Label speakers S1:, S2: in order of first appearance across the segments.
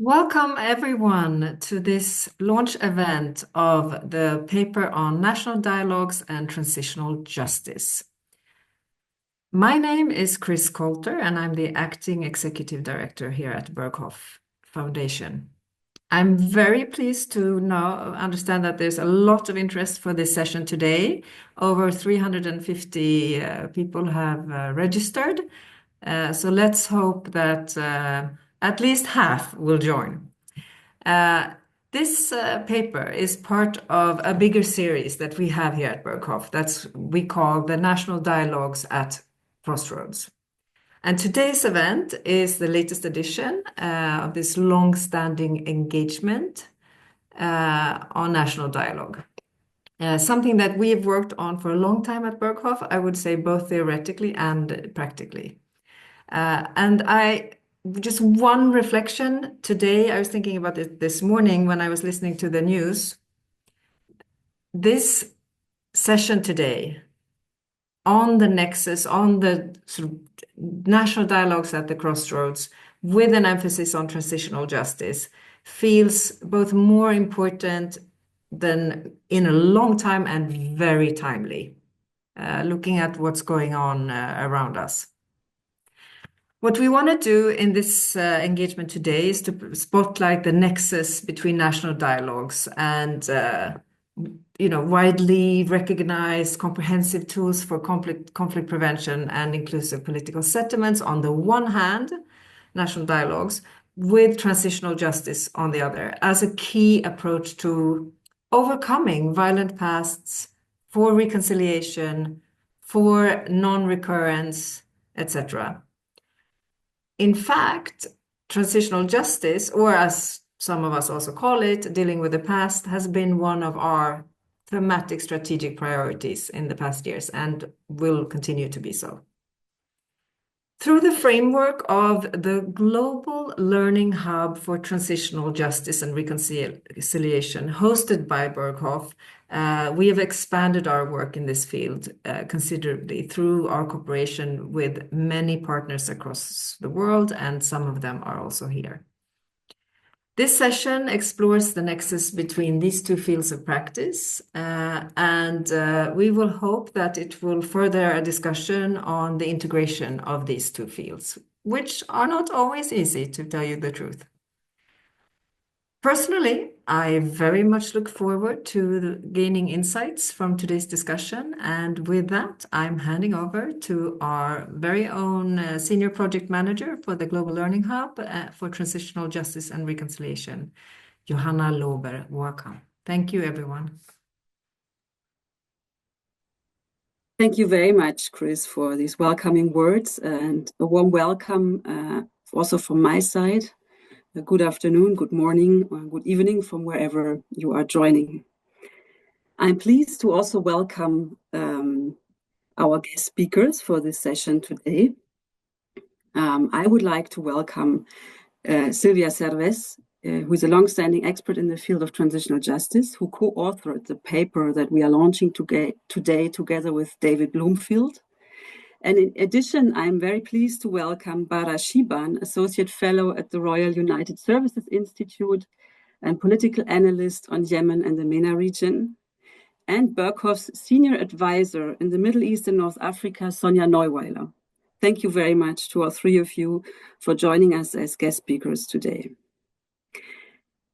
S1: Welcome everyone to this launch event of the paper on national dialogues and transitional justice. My name is Chris Coulter and I'm the acting executive director here at Berghoff Foundation. I'm very pleased to now understand that there's a lot of interest for this session today. Over 350 people have registered. So let's hope that at least half will join. This paper is part of a bigger series that we have here at Berghoff that we call the National Dialogues at Crossroads. And today's event is the latest edition of this long-standing engagement on national dialogue. Something that we've worked on for a long time at Berghoff, I would say both theoretically and practically. Just one reflection today, I was thinking about it this morning when I was listening to the news. This session today on the nexus, on the sort of national dialogues at the crossroads, with an emphasis on transitional justice, feels both more important than in a long time and very timely, looking at what's going on around us. What we want to do in this engagement today is to spotlight the nexus between national dialogues and widely recognized comprehensive tools for conflict prevention and inclusive political settlements on the one hand, national dialogues, with transitional justice on the other, as a key approach to overcoming violent pasts, for reconciliation, for non-recurrence, etc. In fact, transitional justice, or as some of us also call it, dealing with the past, has been one of our thematic strategic priorities in the past years and will continue to be so. Through the framework of the Global Learning Hub for Transitional Justice and Reconciliation, hosted by Berghoff, we have expanded our work in this field considerably through our cooperation with many partners across the world, and some of them are also here. This session explores the nexus between these two fields of practice, and we will hope that it will further a discussion on the integration of these two fields, which are not always easy, to tell you the truth. Personally, I very much look forward to gaining insights from today's discussion, and with that, I'm handing over to our very own Senior Project Manager for the Global Learning Hub for Transitional Justice and Reconciliation, Johanna Lober. Welcome. Thank you, everyone.
S2: Thank you very much, Chris, for these welcoming words, and a warm welcome also from my side. Good afternoon, good morning, or good evening from wherever you are joining. I'm pleased to also welcome our guest speakers for this session today. I would like to welcome Silvia Cerves, who is a long-standing expert in the field of transitional justice, who co-authored the paper that we are launching today together with David Bloomfield. And in addition, I'm very pleased to welcome Bara Shiban, Associate Fellow at the Royal United Services Institute and political analyst on Yemen and the MENA region, and Berghoff's Senior Advisor in the Middle East and North Africa, Sonja Neuweiler. Thank you very much to all three of you for joining us as guest speakers today.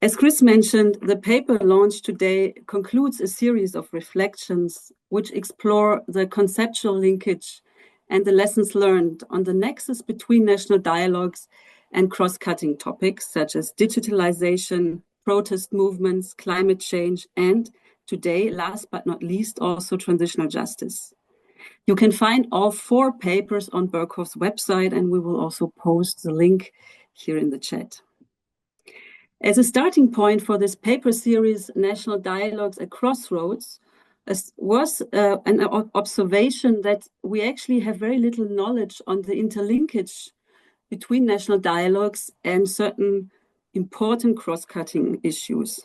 S2: As Chris mentioned, the paper launched today concludes a series of reflections which explore the conceptual linkage and the lessons learned on the nexus between national dialogues and cross-cutting topics such as digitalization, protest movements, climate change, and today, last but not least, also transitional justice. You can find all four papers on Berghoff's website, and we will also post the link here in the chat. As a starting point for this paper series, National Dialogues at Crossroads, was an observation that we actually have very little knowledge on the interlinkage between national dialogues and certain important cross-cutting issues.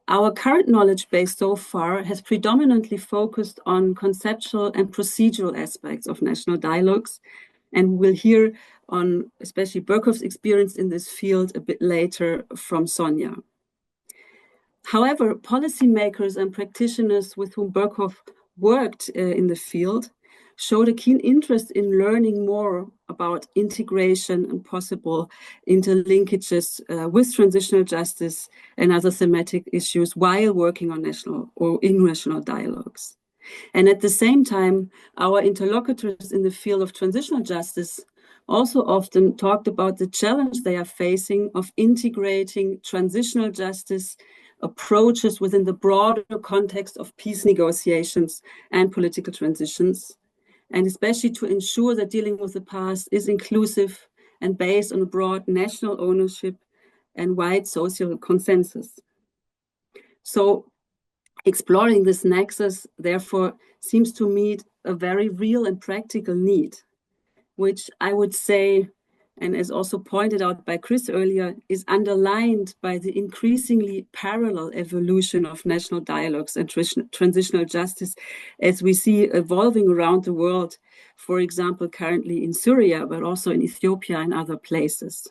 S2: Our current knowledge base so far has predominantly focused on conceptual and procedural aspects of national dialogues, And we'll hear on especially Berkhof's experience in this field a bit later from Sonia. However, policymakers and practitioners with whom Berkhof worked in the field showed a keen interest in learning more about integration and possible interlinkages with transitional justice and other thematic issues while working on national or international dialogues. And at the same time, our interlocutors in the field of transitional justice also often talked about the challenge they are facing of integrating transitional justice approaches within the broader context of peace negotiations and political transitions, and especially to ensure that dealing with the past is inclusive and based on a broad national ownership and wide social consensus. So exploring this nexus, therefore, seems to meet a very real and practical need, which I would say, and as also pointed out by Chris earlier, is underlined by the increasingly parallel evolution of national dialogues and transitional justice as we see evolving around the world, for example, currently in Syria, but also in Ethiopia and other places.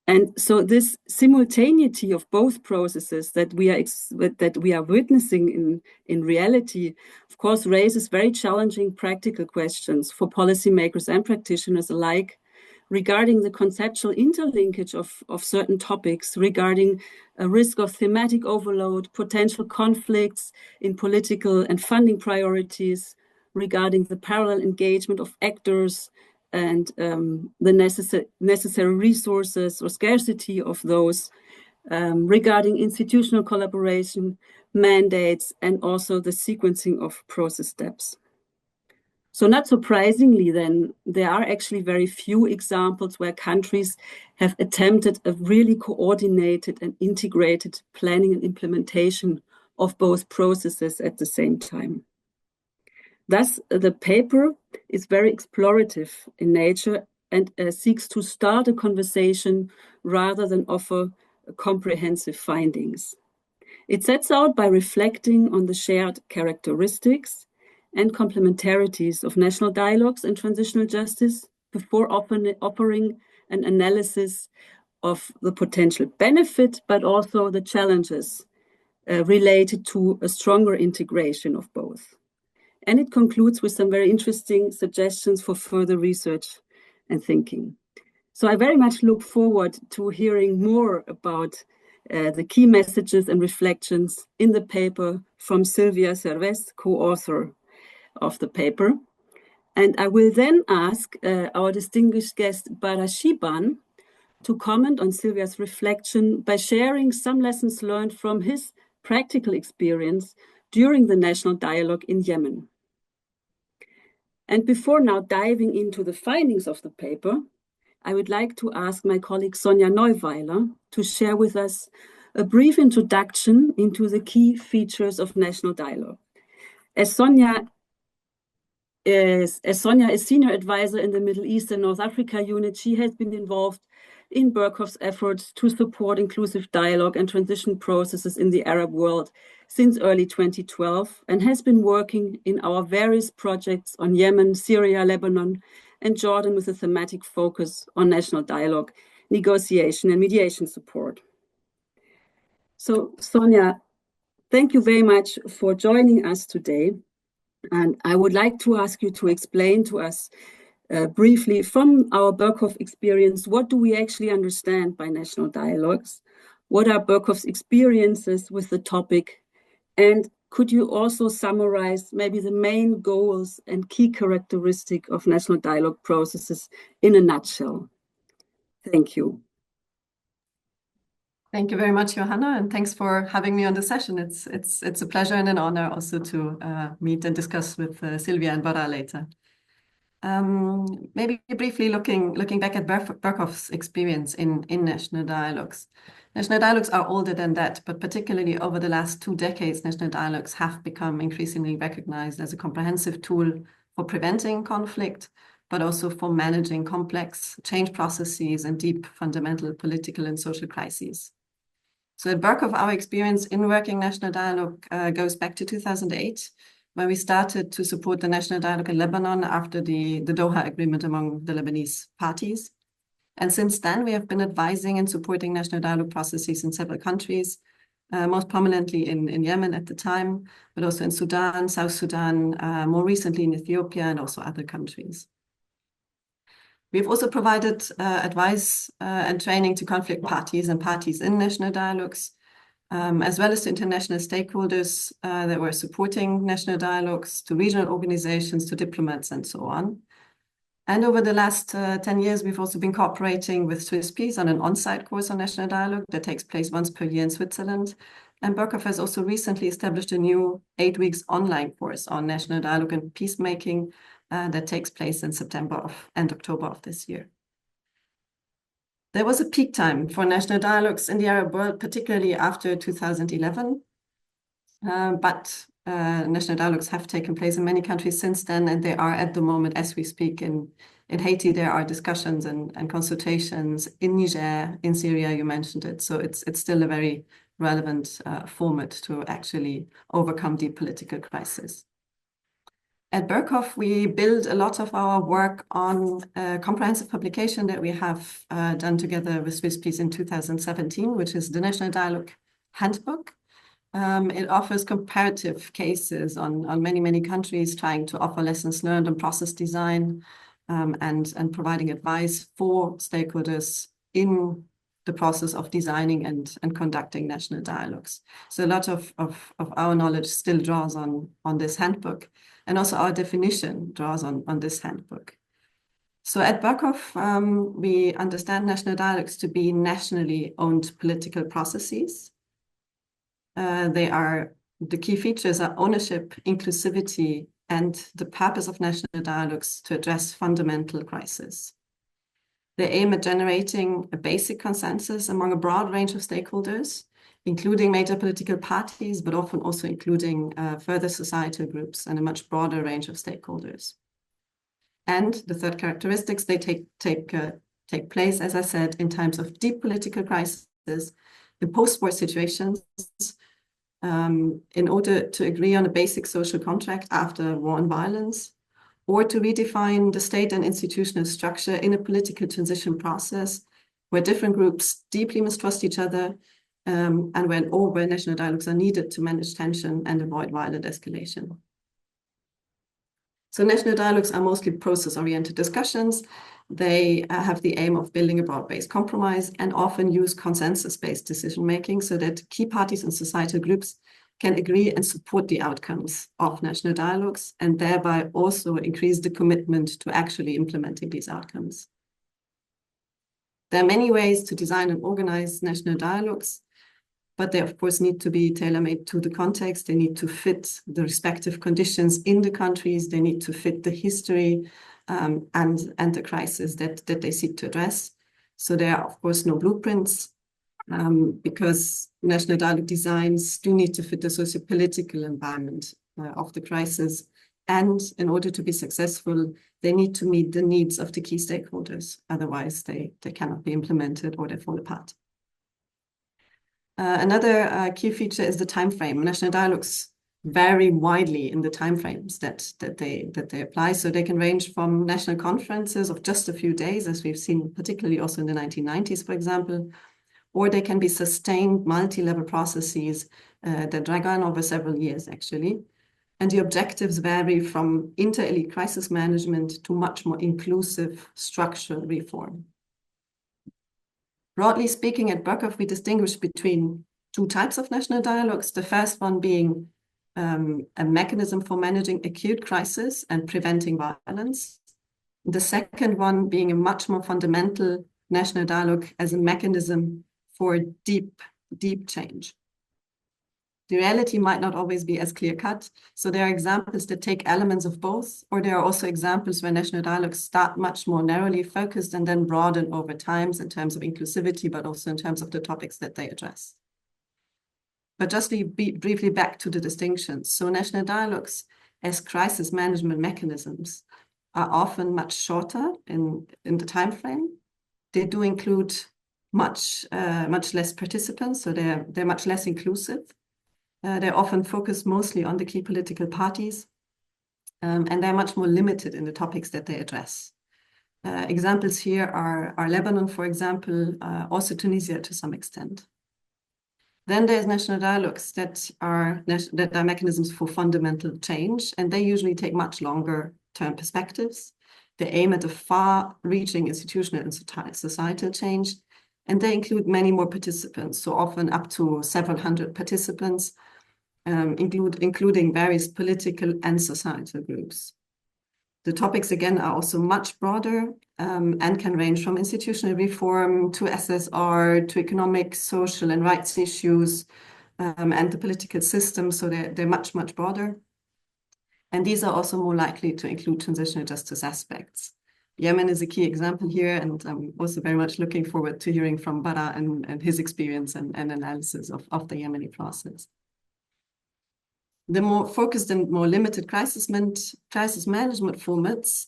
S2: And so this simultaneity of both processes that we are witnessing in reality, of course, raises very challenging practical questions for policymakers and practitioners alike regarding the conceptual interlinkage of certain topics, regarding a risk of thematic overload, potential conflicts in political and funding priorities, regarding the parallel engagement of actors, and the necessary resources or scarcity of those, regarding institutional collaboration, mandates, and also the sequencing of process steps. So not surprisingly then, there are actually very few examples where countries have attempted a really coordinated and integrated planning and implementation of both processes at the same time. Thus, the paper is very explorative in nature and seeks to start a conversation rather than offer comprehensive findings. It sets out by reflecting on the shared characteristics and complementarities of national dialogues and transitional justice before offering an analysis of the potential benefit, but also the challenges related to a stronger integration of both. And it concludes with some very interesting suggestions for further research and thinking. So I very much look forward to hearing more about the key messages and reflections in the paper from Silvia Serves, co-author of the paper. And I will then ask our distinguished guest, Barashiban, to comment on Silvia's reflection by sharing some lessons learned from his practical experience during the national dialogue in Yemen. And before now diving into the findings of the paper, I would like to ask my colleague Sonja Neuweiler to share with us a brief introduction into the key features of national dialogue. As Sonja is senior advisor in the Middle East and North Africa unit, she has been involved in Berkhof's efforts to support inclusive dialogue and transition processes in the Arab world since early 2012 and has been working in our various projects on Yemen, Syria, Lebanon, and Jordan with a thematic focus on national dialogue, negotiation, and mediation support. So, Sonja, thank you very much for joining us today. And I would like to ask you to explain to us briefly from our Berkhof experience, what do we actually understand by national dialogues? What are Berkhof's experiences with the topic? And could you also summarize maybe the main goals and key characteristics of national dialogue processes in a nutshell? Thank you.
S3: Thank you very much, Johanna, and thanks for having me on the session. It's a pleasure and an honor also to meet and discuss with Silvia and Bara later. Maybe briefly looking back at Berkhof's experience in national dialogues. National dialogues are older than that, but particularly over the last 2 decades, national dialogues have become increasingly recognized as a comprehensive tool for preventing conflict, but also for managing complex change processes and deep fundamental political and social crises. So at Berkhof, our experience in working national dialogue goes back to 2008, where we started to support the national dialogue in Lebanon after the Doha Agreement among the Lebanese parties. And since then, we have been advising and supporting national dialogue processes in several countries, most prominently in Yemen at the time, but also in Sudan, South Sudan, more recently in Ethiopia, and also other countries. We've also provided advice and training to conflict parties and parties in national dialogues, as well as to international stakeholders that were supporting national dialogues, to regional organizations, to diplomats, and so on. And over the last 10 years, we've also been cooperating with Swiss Peace on an on-site course on national dialogue that takes place once per year in Switzerland. And Berkhof has also recently established a new 8 weeks online course on national dialogue and peacemaking that takes place in September and October of this year. There was a peak time for national dialogues in the Arab world, particularly after 2011. But national dialogues have taken place in many countries since then, and they are at the moment, as we speak, in Haiti, there are discussions and consultations. In Niger, in Syria, you mentioned it. So it's still a very relevant format to actually overcome the political crisis. At Berkhof, we build a lot of our work on a comprehensive publication that we have done together with Swiss Peace in 2017, which is the National Dialogue Handbook. It offers comparative cases on many countries, trying to offer lessons learned on process design and providing advice for stakeholders in the process of designing and conducting national dialogues. So a lot of our knowledge still draws on this handbook, and also our definition draws on this handbook. So at Berkhof, we understand national dialogues to be nationally owned political processes. The key features are ownership, inclusivity, and the purpose of national dialogues to address fundamental crises. They aim at generating a basic consensus among a broad range of stakeholders, including major political parties, but often also including further societal groups and a much broader range of stakeholders. And the third characteristics, they take place, as I said, in times of deep political crisis, in post-war situations, in order to agree on a basic social contract after war and violence, or to redefine the state and institutional structure in a political transition process where different groups deeply mistrust each other, and where national dialogues are needed to manage tension and avoid violent escalation. So national dialogues are mostly process-oriented discussions. They have the aim of building a broad-based compromise and often use consensus-based decision-making so that key parties and societal groups can agree and support the outcomes of national dialogues, and thereby also increase the commitment to actually implementing these outcomes. There are many ways to design and organize national dialogues, but they, of course, need to be tailor-made to the context. They need to fit the respective conditions in the countries. They need to fit the history and the crisis that they seek to address. So there are, of course, no blueprints because national dialogue designs do need to fit the socio-political environment of the crisis. And in order to be successful, they need to meet the needs of the key stakeholders. Otherwise, they cannot be implemented or they fall apart. Another key feature is the time frame. National dialogues vary widely in the timeframes that they apply. So they can range from national conferences of just a few days, as we've seen particularly also in the 1990s, for example, or they can be sustained multi-level processes that drag on over several years, actually. And the objectives vary from inter-elite crisis management to much more inclusive structural reform. Broadly speaking, at Berkhof, we distinguish between two types of national dialogues. The first one being a mechanism for managing acute crisis and preventing violence. The second one being a much more fundamental national dialogue as a mechanism for deep change. The reality might not always be as clear-cut. So there are examples that take elements of both, or there are also examples where national dialogues start much more narrowly focused and then broaden over time in terms of inclusivity, but also in terms of the topics that they address. But just briefly back to the distinctions. So national dialogues as crisis management mechanisms are often much shorter in the time frame. They do include much less participants, so they're much less inclusive. They often focus mostly on the key political parties, and they're much more limited in the topics that they address. Examples here are Lebanon, for example, also Tunisia to some extent. Then there's national dialogues that are mechanisms for fundamental change, and they usually take much longer term perspectives. They aim at a far-reaching institutional and societal change, and they include many more participants, so often up to several hundred participants, including various political and societal groups. The topics, again, are also much broader and can range from institutional reform to SSR to economic, social, and rights issues and the political system. So they're much, much broader. And these are also more likely to include transitional justice aspects. Yemen is a key example here, and I'm also very much looking forward to hearing from Bara and his experience and analysis of the Yemeni process. The more focused and more limited crisis management formats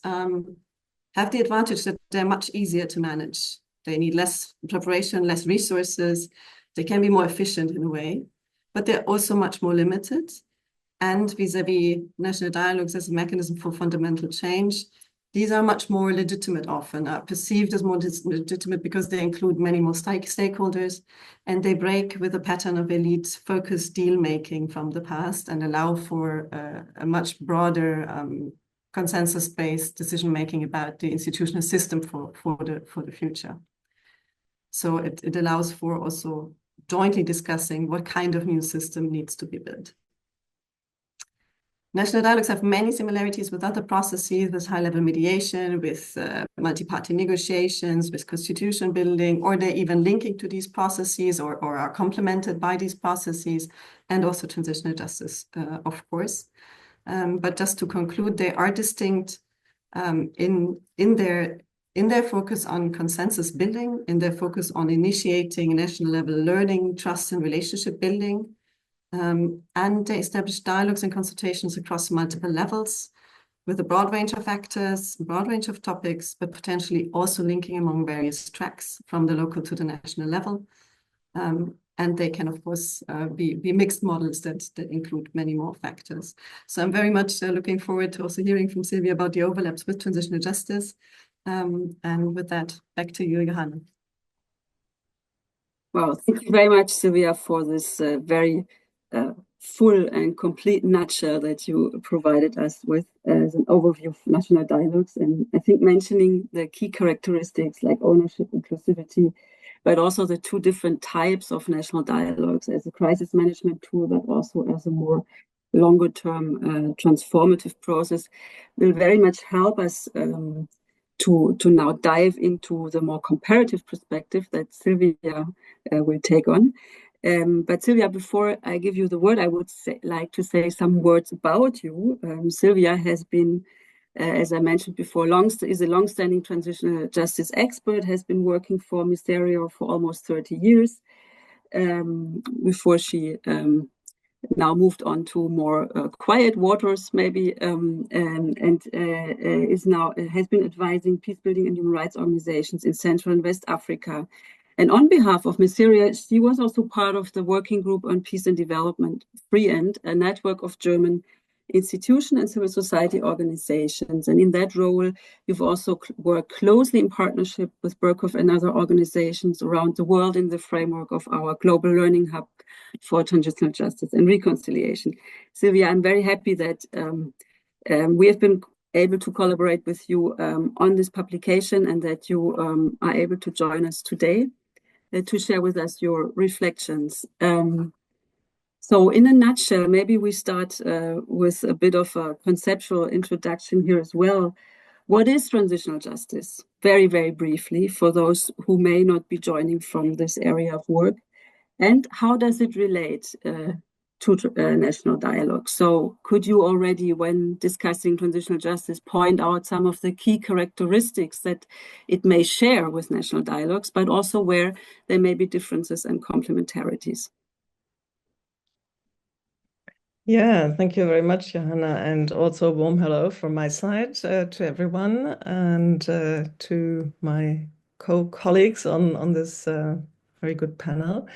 S3: have the advantage that they're much easier to manage. They need less preparation, less resources. They can be more efficient in a way, but they're also much more limited. And vis-a-vis national dialogues as a mechanism for fundamental change, these are much more legitimate often, are perceived as more legitimate because they include many more stakeholders, and they break with a pattern of elite-focused deal-making from the past and allow for a much broader consensus-based decision-making about the institutional system for the future. So it allows for also jointly discussing what kind of new system needs to be built. National dialogues have many similarities with other processes, with high-level mediation, with multi-party negotiations, with constitution building, or they're even linking to these processes or are complemented by these processes, and also transitional justice, of course. But just to conclude, they are distinct in their focus on consensus building, in their focus on initiating national-level learning, trust, and relationship building. And they establish dialogues and consultations across multiple levels with a broad range of actors, a broad range of topics, but potentially also linking among various tracks from the local to the national level. And they can, of course, be mixed models that include many more factors. So I'm very much looking forward to also hearing from Sylvia about the overlaps with transitional justice. And with that, back to you, Johanna.
S2: Wow, thank you very much, Sylvia, for this very full and complete nutshell that you provided us with as an overview of national dialogues. And I think mentioning the key characteristics like ownership, inclusivity, but also the two different types of national dialogues as a crisis management tool, but also as a more longer term transformative process will very much help us to now dive into the more comparative perspective that Sylvia will take on. But Sylvia, before I give you the word, I would like to say some words about you. Sylvia has been, as I mentioned before, is a long-standing transitional justice expert, has been working for Ministerio for almost 30 years before she now moved on to more quiet waters, maybe, and is now has been advising peace building and human rights organizations in Central and West Africa. And on behalf of Ministeria, she was also part of the working group on peace and development, FreeEnd, a network of German institution and civil society organizations. And in that role, you've also worked closely in partnership with Berkhoff and other organizations around the world in the framework of our Global Learning Hub for Transitional Justice and Reconciliation. Sylvia, I'm very happy that we have been able to collaborate with you on this publication and that you are able to join us today to share with us your reflections. So in a nutshell, maybe we start with a bit of a conceptual introduction here as well. What is transitional justice? Very, very briefly, for those who may not be joining from this area of work. And how does it relate to national dialogue? So could you already, when discussing transitional justice, point out some of the key characteristics that it may share with national dialogues, but also where there may be differences and complementarities?
S4: Yeah, thank you very much, Johanna, and also a warm hello from my side to everyone and to my co-colleagues on this very good panel.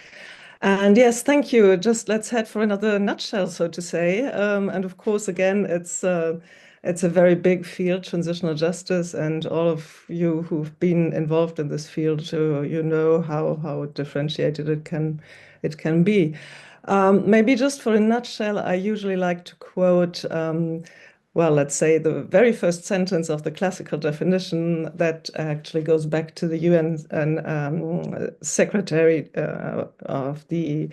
S4: And yes, thank you. Just let's head for another nutshell, so to say. And of course, again, it's a very big field, transitional justice, and all of you who've been involved in this field, you know how differentiated it can be. Maybe just for a nutshell, I usually like to quote, well, let's say the very first sentence of the classical definition that actually goes back to the UN and Secretary of the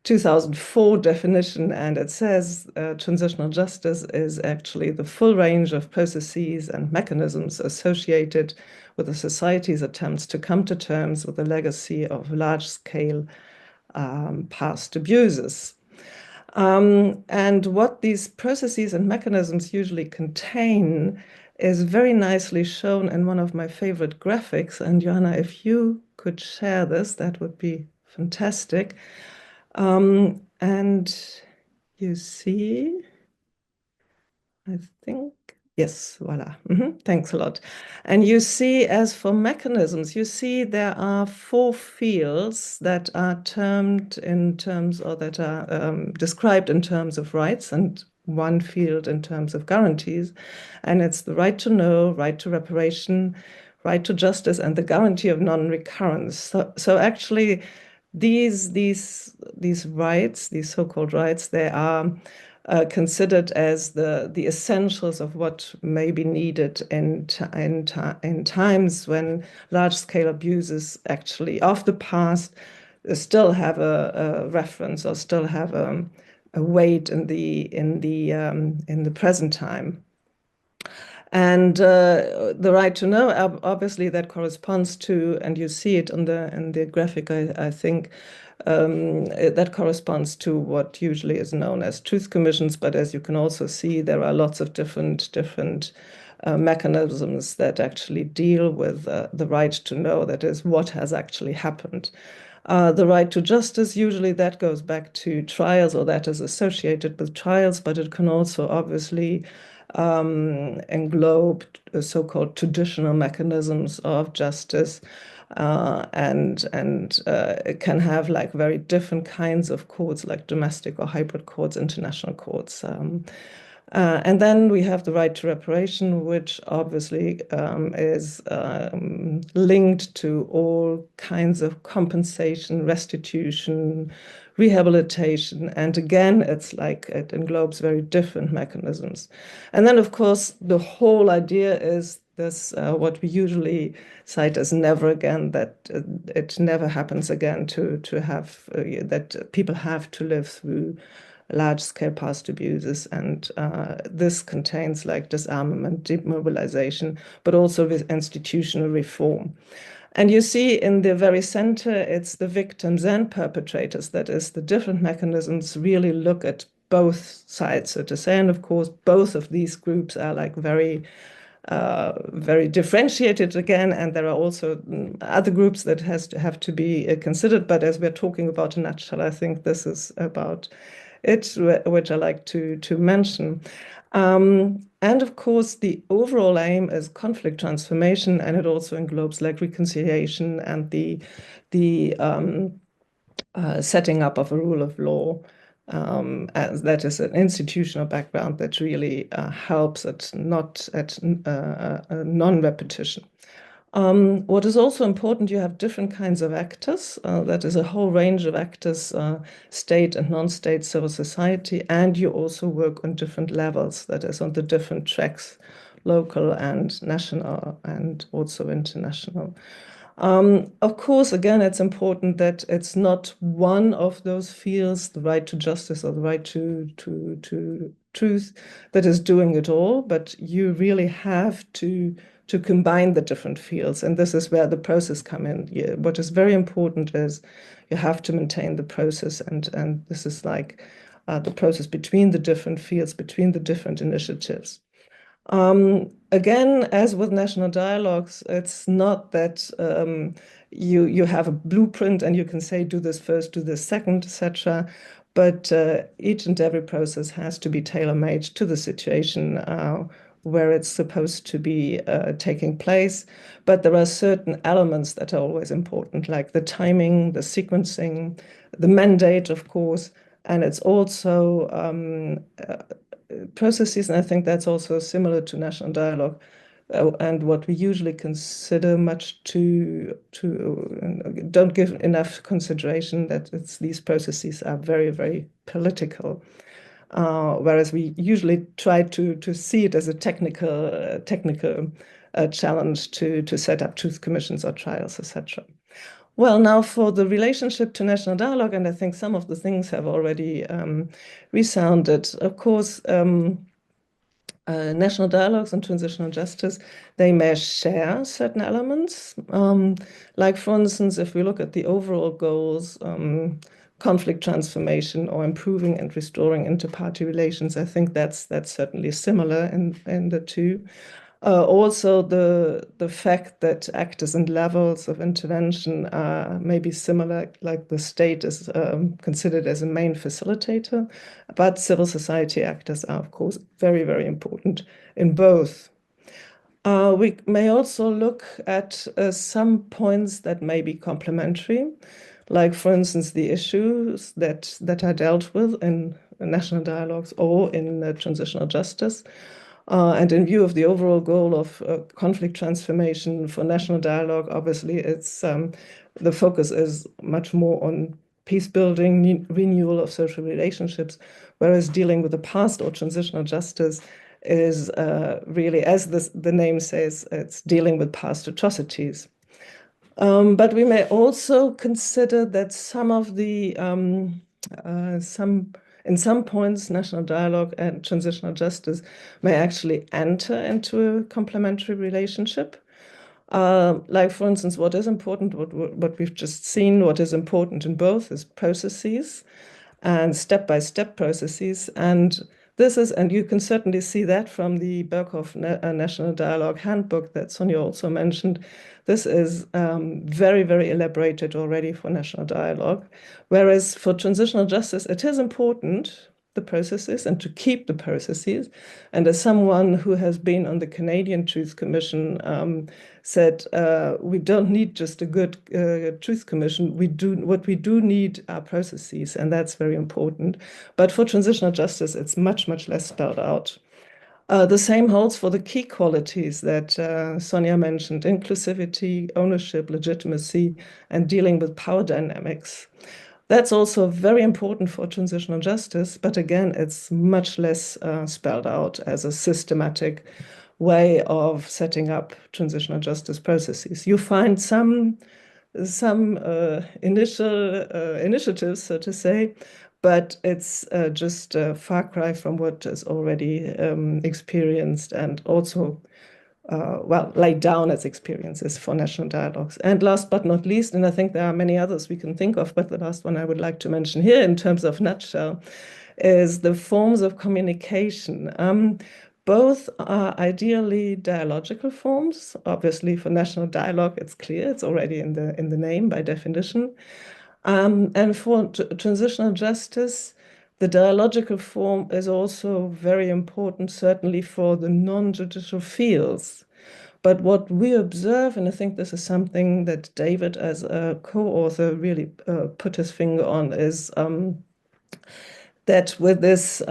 S4: 2004 definition, and it says transitional justice is actually the full range of processes and mechanisms associated with a society's attempts to come to terms with the legacy of large-scale past abuses. And what these processes and mechanisms usually contain is very nicely shown in one of my favorite graphics. And Johanna, if you could share this, that would be fantastic. And you see, I think, yes, voila. Thanks a lot. And you see, as for mechanisms, you see there are 4 fields that are termed in terms, or that are described in terms of rights, and 1 field in terms of guarantees. And it's the right to know, right to reparation, right to justice, and the guarantee of non-recurrence. So actually, these rights, these so-called rights, they are considered as the essentials of what may be needed in times when large-scale abuses actually of the past still have a reference, or still have a weight in the present time. And the right to know, obviously, that corresponds to, and you see it in the graphic, I think, that corresponds to what usually is known as truth commissions. But as you can also see, there are lots of different mechanisms that actually deal with the right to know, that is, what has actually happened. The right to justice, usually that goes back to trials, or that is associated with trials, but it can also obviously englobe so-called traditional mechanisms of justice, and it can have like very different kinds of courts, like domestic or hybrid courts, international courts. And then we have the right to reparation, which obviously is linked to all kinds of compensation, restitution, rehabilitation. And again, it's like it englobes very different mechanisms. And then, of course, the whole idea is this, what we usually cite as never again, that it never happens again to have, that people have to live through large-scale past abuses, and this contains like disarmament, demobilization, but also with institutional reform. And you see in the very center, it's the victims and perpetrators. That is, the different mechanisms really look at both sides, so to say. And of course, both of these groups are like very differentiated again, and there are also other groups that have to be considered. But as we're talking about a nutshell, I think this is about it, which I like to mention. And of course, the overall aim is conflict transformation, and it also englobes like reconciliation and the setting up of a rule of law. As that is an institutional background that really helps at non-repetition. What is also important, you have different kinds of actors. That is a whole range of actors, state and non-state civil society, and you also work on different levels, that is on the different tracks, local and national and also international. Of course, again, it's important that it's not one of those fields, the right to justice or the right to truth, that is doing it all, but you really have to combine the different fields. And this is where the process come in. What is very important is you have to maintain the process, and this is like the process between the different fields, between the different initiatives. Again, as with national dialogues, it's not that you have a blueprint and you can say, do this first, do this second, etc. But each and every process has to be tailor-made to the situation where it's supposed to be taking place. But there are certain elements that are always important, like the timing, the sequencing, the mandate, of course, and it's also processes, and I think that's also similar to national dialogue, and what we usually consider much don't give enough consideration that these processes are very, very political. Whereas we usually try to see it as a technical challenge to set up truth commissions or trials, etc. Well, now for the relationship to national dialogue, and I think some of the things have already resounded. Of course, national dialogues and transitional justice, they may share certain elements. Like, for instance, if we look at the overall goals, conflict transformation or improving and restoring inter-party relations, I think that's certainly similar in the two. Also, the fact that actors and levels of intervention may be similar, like the state is considered as a main facilitator, but civil society actors are, of course, very, very important in both. We may also look at some points that may be complementary, like, for instance, the issues that are dealt with in national dialogues or in transitional justice. And in view of the overall goal of conflict transformation for national dialogue, obviously, it's the focus is much more on peace building, renewal of social relationships, whereas dealing with the past or transitional justice is really, as the name says, it's dealing with past atrocities. But we may also consider that some of the in some points, national dialogue and transitional justice may actually enter into a complementary relationship. Like, for instance, what is important, what we've just seen, what is important in both is processes and step-by-step processes. And you can certainly see that from the Berkhoff National Dialogue Handbook that Sonia also mentioned. This is very, very elaborated already for national dialogue. Whereas for transitional justice, it is important, the processes, and to keep the processes. And as someone who has been on the Canadian Truth Commission said, we don't need just a good Truth Commission. What we do need are processes, and that's very important. But for transitional justice, it's much, much less spelled out. The same holds for the key qualities that Sonia mentioned: inclusivity, ownership, legitimacy, and dealing with power dynamics. That's also very important for transitional justice, but again, it's much less spelled out as a systematic way of setting up transitional justice processes. You find some initial initiatives, so to say, but it's just a far cry from what is already experienced and also laid down as experiences for national dialogues. And last but not least, and I think there are many others we can think of, but the last one I would like to mention here in terms of nutshell is the forms of communication. Both are ideally dialogical forms. Obviously, for national dialogue, it's clear, it's already in the name by definition. And for transitional justice, the dialogical form is also very important, certainly for the non-judicial fields. But what we observe, and I think this is something that David, as a co-author, really put his finger on, is that with this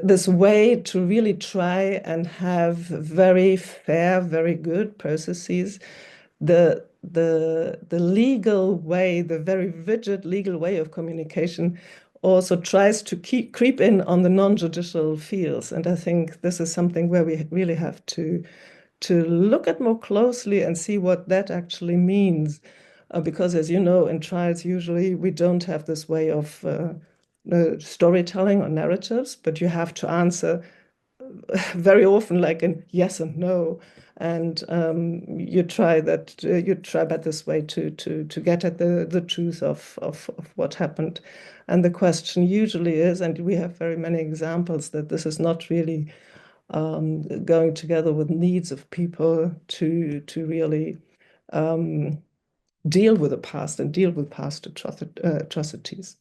S4: this way to really try and have very fair, very good processes, the legal way, the very rigid legal way of communication also tries to creep in on the non-judicial fields. And I think this is something where we really have to look at more closely and see what that actually means. Because, as you know, in trials, usually we don't have this way of storytelling or narratives, but you have to answer very often like in yes and no. And you try by this way to get at the truth of what happened. And the question usually is, and we have very many examples, that this is not really going together with needs of people to really deal with the past and deal with past atrocities.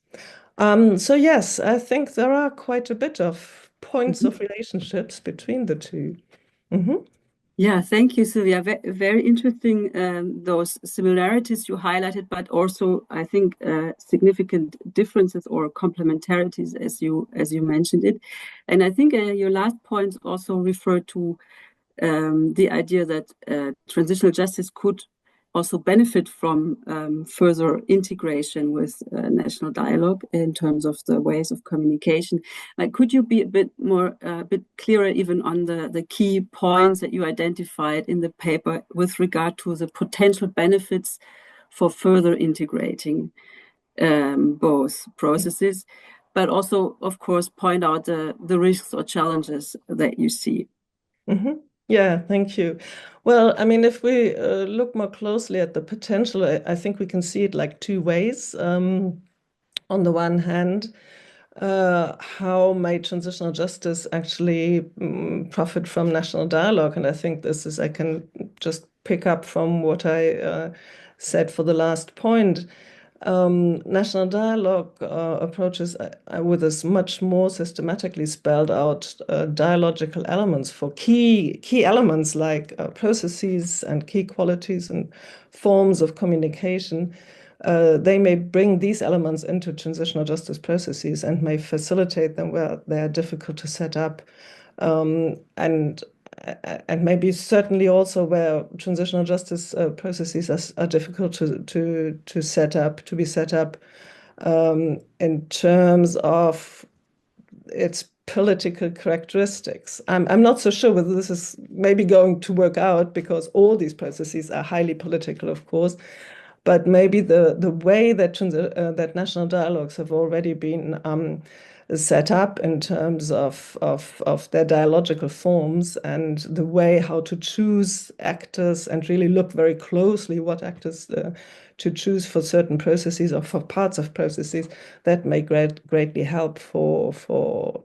S4: So yes, I think there are quite a bit of points of relationships between the two.
S2: Yeah, thank you, Sylvia. Very interesting, those similarities you highlighted, but also I think significant differences or complementarities as you mentioned it. And I think your last point also referred to the idea that transitional justice could also benefit from further integration with national dialogue in terms of the ways of communication. Like, could you be a bit clearer even on the key points that you identified in the paper with regard to the potential benefits for further integrating both processes, but also, of course, point out the risks or challenges that you see?
S4: Yeah, thank you. Well, I mean, if we look more closely at the potential, I think we can see it like two ways. On the one hand, how may transitional justice actually profit from national dialogue? And I think this is, I can just pick up from what I said for the last point. National dialogue approaches with this much more systematically spelled out dialogical elements for key elements like processes and key qualities and forms of communication. They may bring these elements into transitional justice processes and may facilitate them where they are difficult to set up, and maybe certainly also where transitional justice processes are difficult to set up, to be set up in terms of its political characteristics. I'm not so sure whether this is maybe going to work out, because all these processes are highly political, of course. But maybe the way that that national dialogues have already been set up in terms of their dialogical forms and the way how to choose actors and really look very closely what actors to choose for certain processes or for parts of processes, that may greatly help for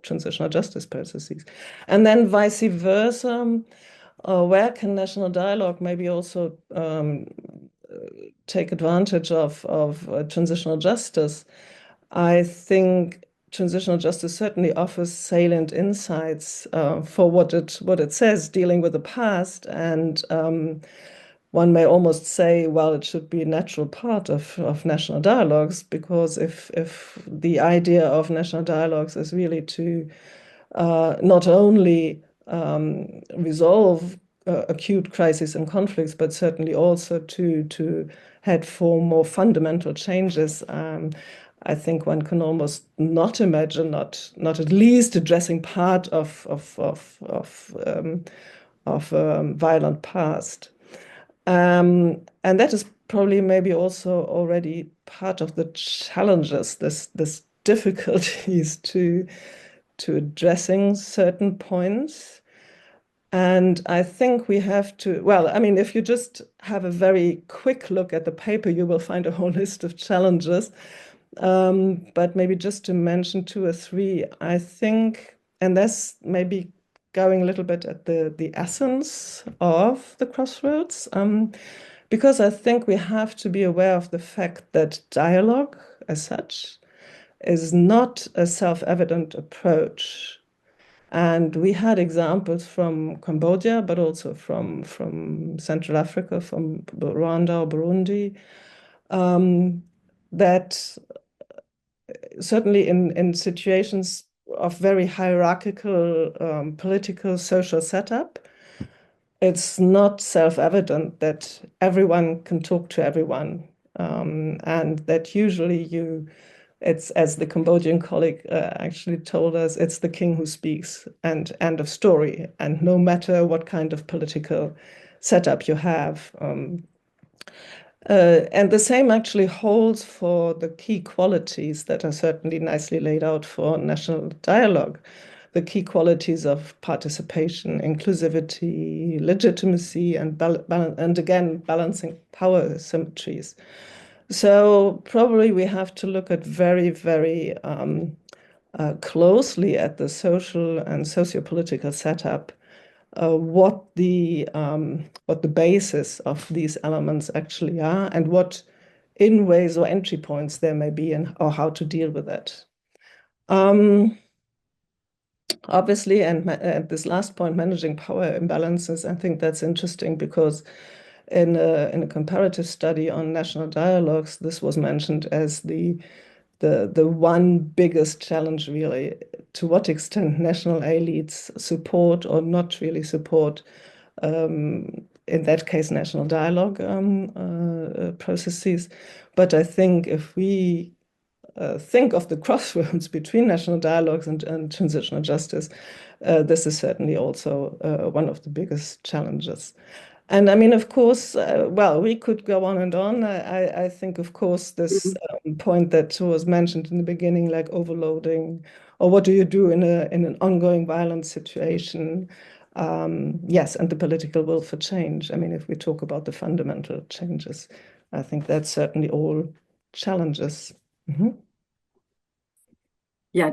S4: transitional justice processes. And then vice versa, where can national dialogue maybe also take advantage of transitional justice? I think transitional justice certainly offers salient insights for what it says, dealing with the past, and one may almost say, well, it should be a natural part of national dialogues, because if the idea of national dialogues is really to not only resolve acute crises and conflicts, but certainly also to head for more fundamental changes. I think one can almost not imagine not at least addressing part of violent past, and that is probably maybe also already part of the challenges, this difficulties to addressing certain points. And I think we have to, well, I mean, if you just have a very quick look at the paper, you will find a whole list of challenges. But maybe just to mention two or three, I think, and that's maybe going a little bit at the essence of the crossroads, because I think we have to be aware of the fact that dialogue as such is not a self-evident approach. And we had examples from Cambodia, but also from Central Africa, from Rwanda or Burundi, that certainly in situations of very hierarchical political social setup, it's not self-evident that everyone can talk to everyone, and that usually it's, as the Cambodian colleague actually told us, it's the king who speaks, and end of story. And no matter what kind of political setup you have. And the same actually holds for the key qualities that are certainly nicely laid out for national dialogue. The key qualities of participation, inclusivity, legitimacy, and again, balancing power symmetries. So probably we have to look at very, very closely at the social and socio-political setup, what the basis of these elements actually are, and what in-ways or entry points there may be, or how to deal with it. obviously, and this last point, managing power imbalances, I think that's interesting because in a comparative study on national dialogues, this was mentioned as the one biggest challenge, really, to what extent national elites support or not really support, in that case, national dialogue processes. But I think if we think of the crossroads between national dialogues and transitional justice, this is certainly also one of the biggest challenges. And I mean, of course, well, we could go on and on. I think, of course, this point that was mentioned in the beginning, like overloading, or what do you do in an ongoing violent situation? Yes, and the political will for change. I mean, if we talk about the fundamental changes, I think that's certainly all challenges.
S2: Yeah,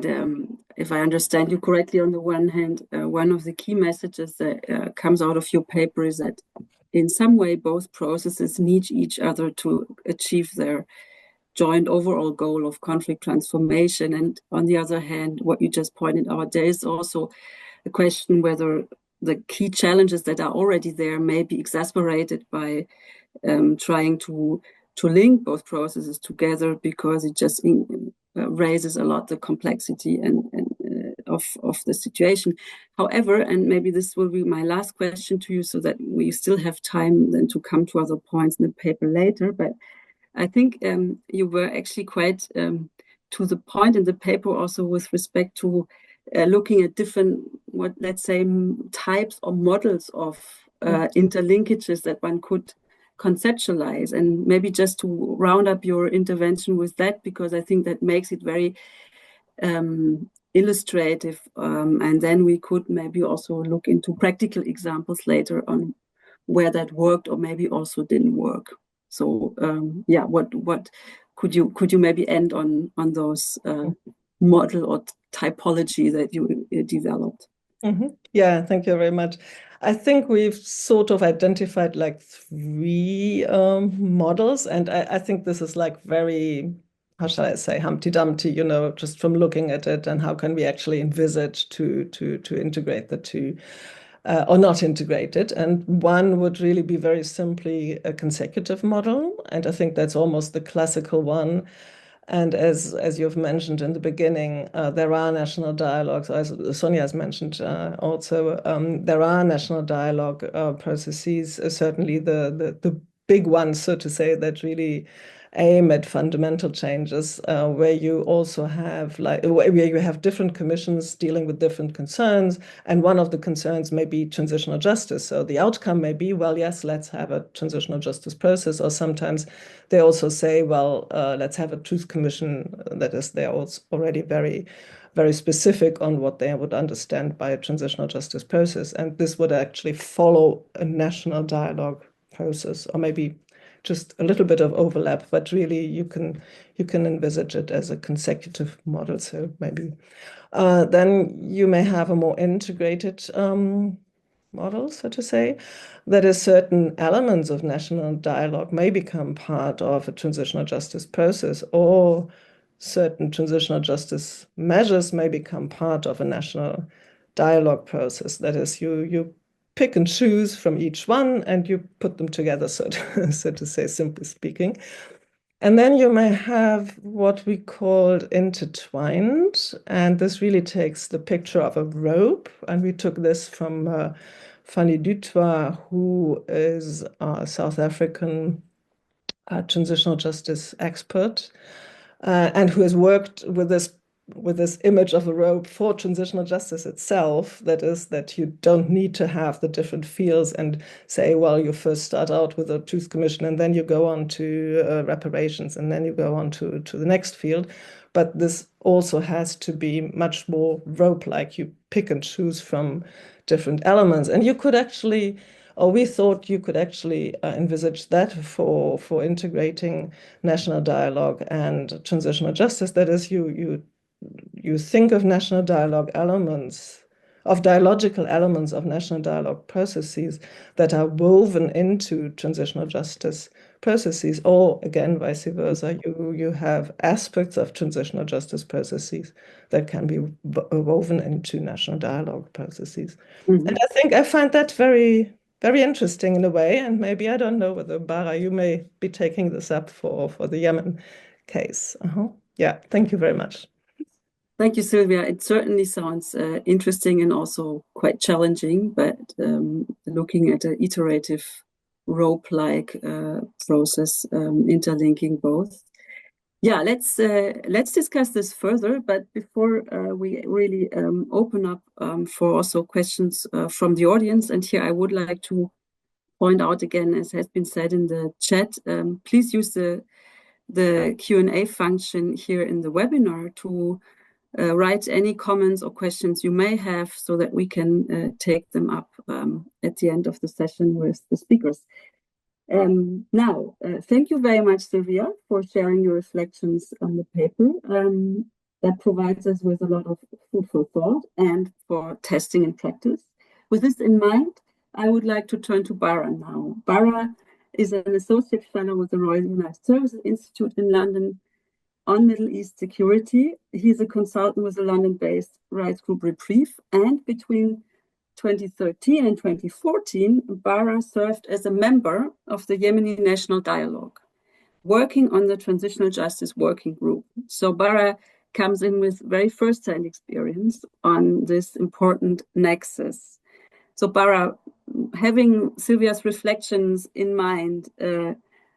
S2: if I understand you correctly, on the one hand, one of the key messages that comes out of your paper is that in some way both processes need each other to achieve their joint overall goal of conflict transformation. And on the other hand, what you just pointed out, there is also a question whether the key challenges that are already there may be exacerbated by trying to link both processes together, because it just raises a lot the complexity and of the situation. However, and maybe this will be my last question to you, so that we still have time then to come to other points in the paper later. But I think you were actually quite to the point in the paper also with respect to looking at different, let's say, types or models of interlinkages that one could conceptualize. And maybe just to round up your intervention with that, because I think that makes it very illustrative, and then we could maybe also look into practical examples later on where that worked or maybe also didn't work. So yeah, what could you maybe end on those model or typology that you developed?
S4: Yeah, thank you very much. I think we've sort of identified like three models, and I think this is like very, how shall I say, Humpty Dumpty, just from looking at it, and how can we actually envisage to integrate the two or not integrate it. And one would really be very simply a consecutive model, and I think that's almost the classical one. And as you've mentioned in the beginning, there are national dialogues, as Sonia has mentioned also, there are national dialogue processes, certainly the big ones, so to say, that really aim at fundamental changes, where you also have where you have different commissions dealing with different concerns, and one of the concerns may be transitional justice. So the outcome may be, well, yes, let's have a transitional justice process, or sometimes they also say, well, let's have a truth commission. That is, they're also already very, very specific on what they would understand by a transitional justice process, and this would actually follow a national dialogue process, or maybe just a little bit of overlap, but really you can envisage it as a consecutive model. So maybe then you may have a more integrated model, so to say, that is certain elements of national dialogue may become part of a transitional justice process, or certain transitional justice measures may become part of a national dialogue process. That is, you pick and choose from each one and you put them together, so to say, simply speaking. And then you may have what we called intertwined, and this really takes the picture of a rope. And we took this from Fanny Dutoit, who is a South African transitional justice expert, and who has worked with this image of a rope for transitional justice itself. That is, that you don't need to have the different fields and say, well, you first start out with a truth commission and then you go on to reparations and then you go on to the next field. But this also has to be much more rope-like. You pick and choose from different elements. And you could actually, or we thought you could actually envisage that for integrating national dialogue and transitional justice. That is, you think of national dialogue elements of dialogical elements of national dialogue processes that are woven into transitional justice processes, or again, vice versa, you have aspects of transitional justice processes that can be woven into national dialogue processes.
S2: Mhm.
S4: And I think I find that very, very interesting in a way. And maybe, I don't know whether, Bara, you may be taking this up for the Yemen case. Yeah, thank you very much.
S2: Thank you, Sylvia. It certainly sounds interesting and also quite challenging, but looking at an iterative rope-like process, interlinking both. Yeah, let's discuss this further. But before we really open up for also questions from the audience, and here I would like to point out again, as has been said in the chat, please use the Q&A function here in the webinar to write any comments or questions you may have so that we can take them up at the end of the session with the speakers. Now, thank you very much, Sylvia, for sharing your reflections on the paper. That provides us with a lot of food for thought and for testing in practice. With this in mind, I would like to turn to Bara now. Bara is an associate fellow with the Royal United Services Institute in London on Middle East security. He's a consultant with the London-based rights group Reprieve, and between 2013 and 2014, Bara served as a member of the Yemeni National Dialogue, working on the Transitional Justice Working Group. So Bara comes in with very first-hand experience on this important nexus. So Bara, having Sylvia's reflections in mind,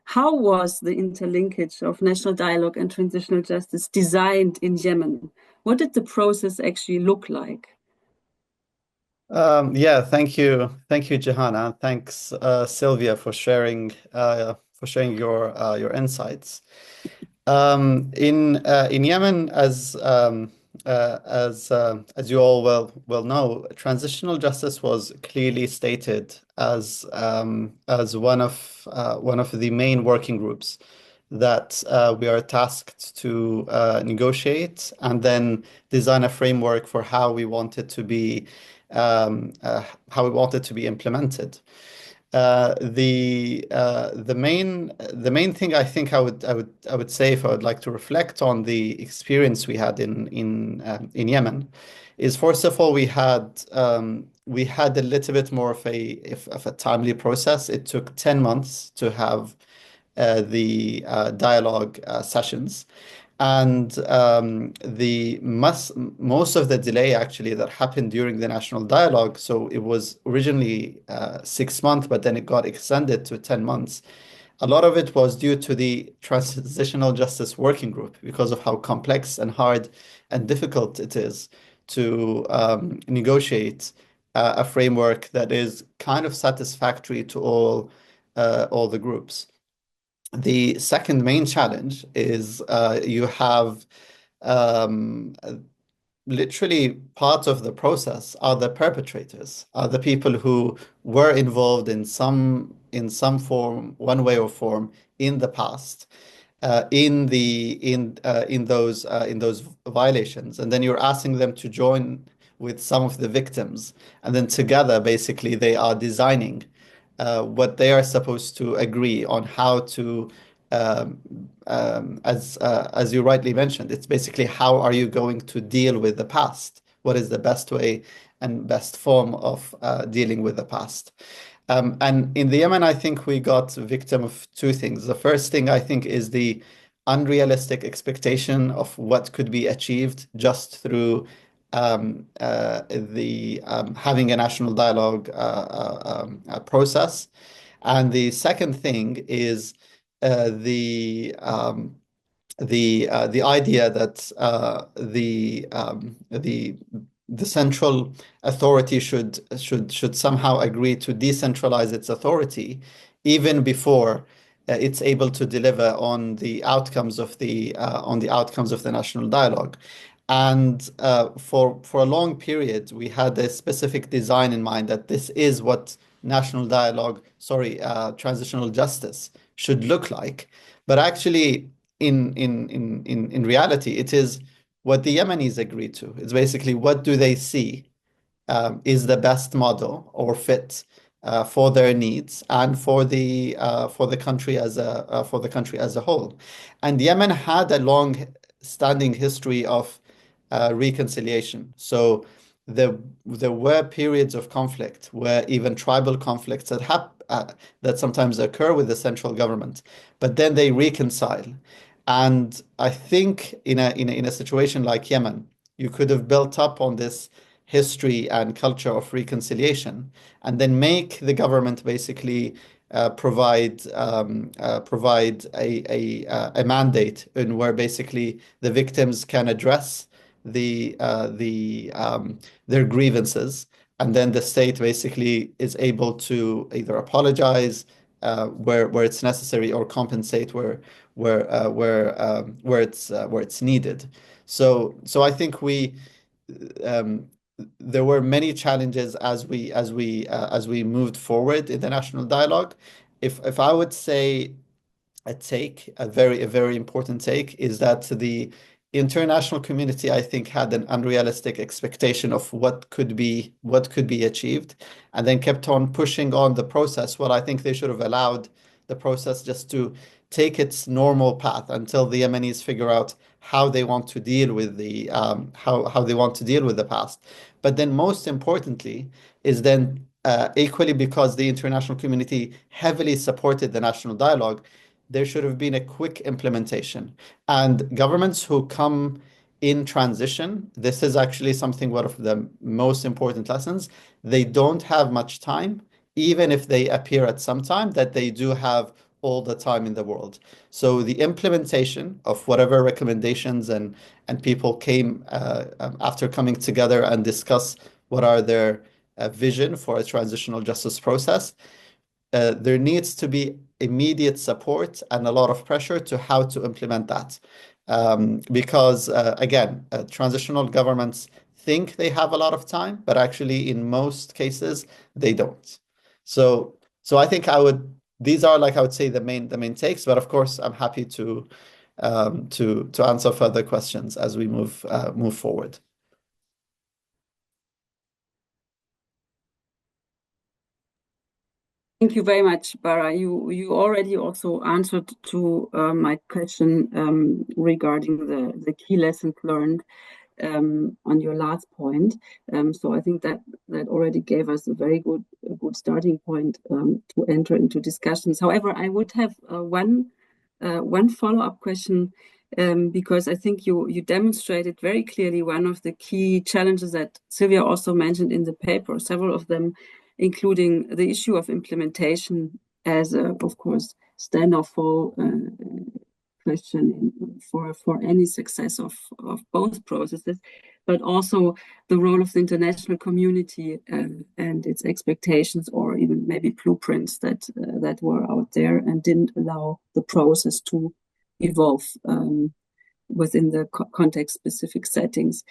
S2: how was the interlinkage of national dialogue and transitional justice designed in Yemen? What did the process actually look like?
S5: Yeah, thank you, Johanna. Thanks, Sylvia, for sharing your insights. In Yemen, as you all well know, transitional justice was clearly stated as one of the main working groups that we are tasked to negotiate and then design a framework for how we want it to be implemented. The main thing I think I would say, if I would like to reflect on the experience we had in Yemen, is first of all we had a little bit more of a timely process. It took 10 months to have the dialogue sessions. And most of the delay actually that happened during the national dialogue, so it was originally 6 months, but then it got extended to 10 months. A lot of it was due to the Transitional Justice Working Group because of how complex and hard and difficult it is to negotiate a framework that is kind of satisfactory to all the groups. The second main challenge is you have literally part of the process are the perpetrators, are the people who were involved in some form, one way or form, in the past, in those violations, and then you're asking them to join with some of the victims, and then together, basically, they are designing what they are supposed to agree on how to, as you rightly mentioned, it's basically how are you going to deal with the past? What is the best way and best form of dealing with the past? And in the Yemen, I think we got victim of two things. The first thing I think is the unrealistic expectation of what could be achieved just through having a national dialogue process. And the second thing is the idea that the central authority should somehow agree to decentralize its authority even before it's able to deliver on the outcomes of the national dialogue. And for a long period, we had a specific design in mind that this is what transitional justice should look like. But actually, in reality, it is what the Yemenis agreed to. It's basically what do they see is the best model or fit for their needs and for the country as a whole. And Yemen had a long-standing history of reconciliation. So there were periods of conflict where even tribal conflicts that sometimes occur with the central government, but then they reconcile. And I think in a situation like Yemen, you could have built up on this history and culture of reconciliation, and then make the government basically provide a mandate in where basically the victims can address their grievances, and then the state basically is able to either apologize where it's necessary or compensate where it's needed. So I think there were many challenges as we moved forward in the national dialogue. If I would say a very important take is that the international community, I think, had an unrealistic expectation of what could be achieved, and then kept on pushing on the process. Well, I think they should have allowed the process just to take its normal path until the Yemenis figure out how they want to deal with the past. But then most importantly is then equally, because the international community heavily supported the national dialogue, there should have been a quick implementation. And governments who come in transition, this is actually one of the most important lessons. They don't have much time, even if they appear at some time, that they do have all the time in the world. So the implementation of whatever recommendations and people came after coming together and discuss what are their vision for a transitional justice process, there needs to be immediate support and a lot of pressure to how to implement that. Because again, transitional governments think they have a lot of time, but actually in most cases they don't. So I think these are, like, I would say, the main takes, but of course I'm happy to answer further questions as we move forward.
S2: Thank you very much, Bara. You already also answered to my question regarding the key lessons learned on your last point. So I think that already gave us a very good starting point to enter into discussions. However, I would have one follow-up question, because I think you demonstrated very clearly one of the key challenges that Sylvia also mentioned in the paper, several of them, including the issue of implementation as a, of course, stand or fall question for any success of both processes, but also the role of the international community and its expectations, or even maybe blueprints that were out there and didn't allow the process to evolve within the context-specific settings.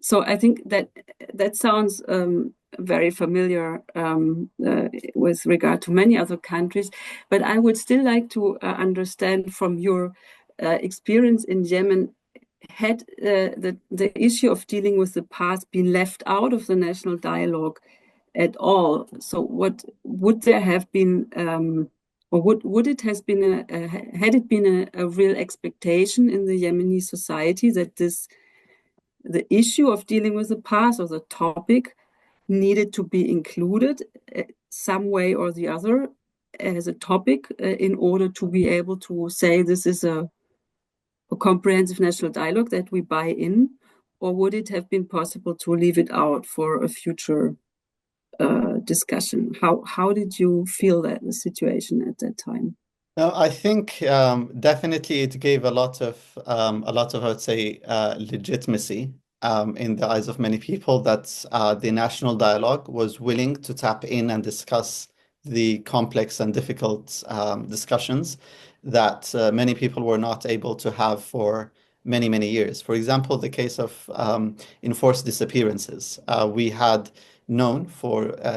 S2: So I think that sounds very familiar with regard to many other countries, but I would still like to understand from your experience in Yemen, had the issue of dealing with the past been left out of the national dialogue at all? So what would there have been, or would it has been had it been a real expectation in the Yemeni society that the issue of dealing with the past, or the topic, needed to be included some way or the other as a topic in order to be able to say this is a comprehensive national dialogue that we buy in? Or would it have been possible to leave it out for a future discussion? How did you feel that the situation at that time?
S5: No, I think definitely it gave a lot of I would say legitimacy in the eyes of many people that the national dialogue was willing to tap in and discuss the complex and difficult discussions that many people were not able to have for many years. For example, the case of enforced disappearances. We had known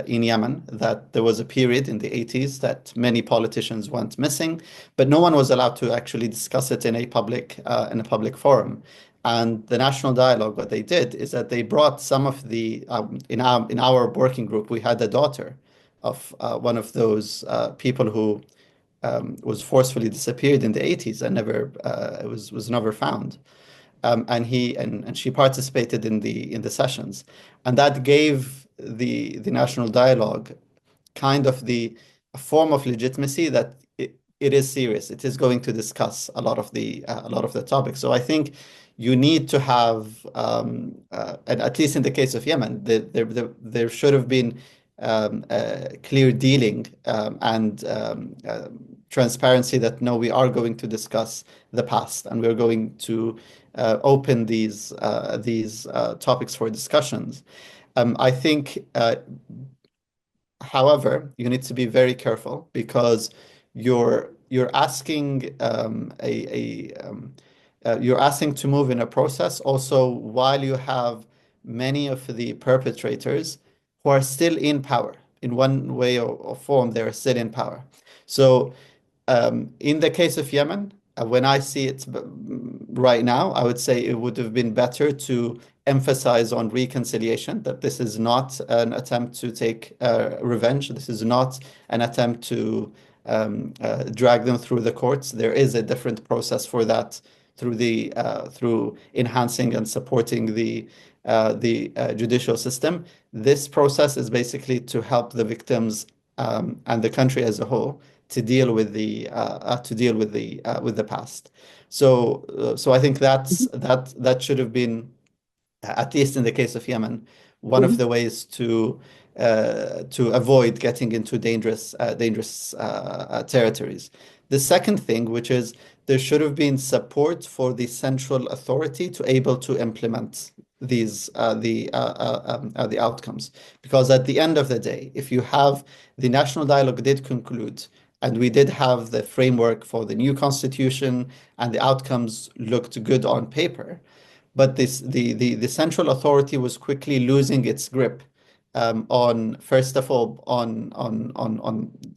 S5: in Yemen that there was a period in the 80s that many politicians went missing, but no one was allowed to actually discuss it in a public forum. And the National Dialogue, what they did is that they brought some of the in our working group, we had a daughter of one of those people who was forcefully disappeared in the 80s and never was never found. And she participated in the sessions, and that gave the National Dialogue kind of a form of legitimacy that it is serious. It is going to discuss a lot of the topics. So I think you need to have, and at least in the case of Yemen, there should have been clear dealing and transparency that no, we are going to discuss the past and we're going to open these topics for discussions. I think, however, you need to be very careful because you're asking you're asking to move in a process also while you have many of the perpetrators who are still in power in one way or form. They're still in power. So in the case of Yemen, when I see it right now, I would say it would have been better to emphasize on reconciliation, that this is not an attempt to take revenge. This is not an attempt to drag them through the courts. There is a different process for that through enhancing and supporting the judicial system. This process is basically to help the victims and the country as a whole to deal with the past. So I think that should have been, at least in the case of Yemen, one of the ways to avoid getting into dangerous territories. The second thing, which is there should have been support for the central authority to able to implement these the outcomes, because at the end of the day, if you have the National Dialogue did conclude, and we did have the framework for the new constitution, and the outcomes looked good on paper, but the central authority was quickly losing its grip on, first of all, on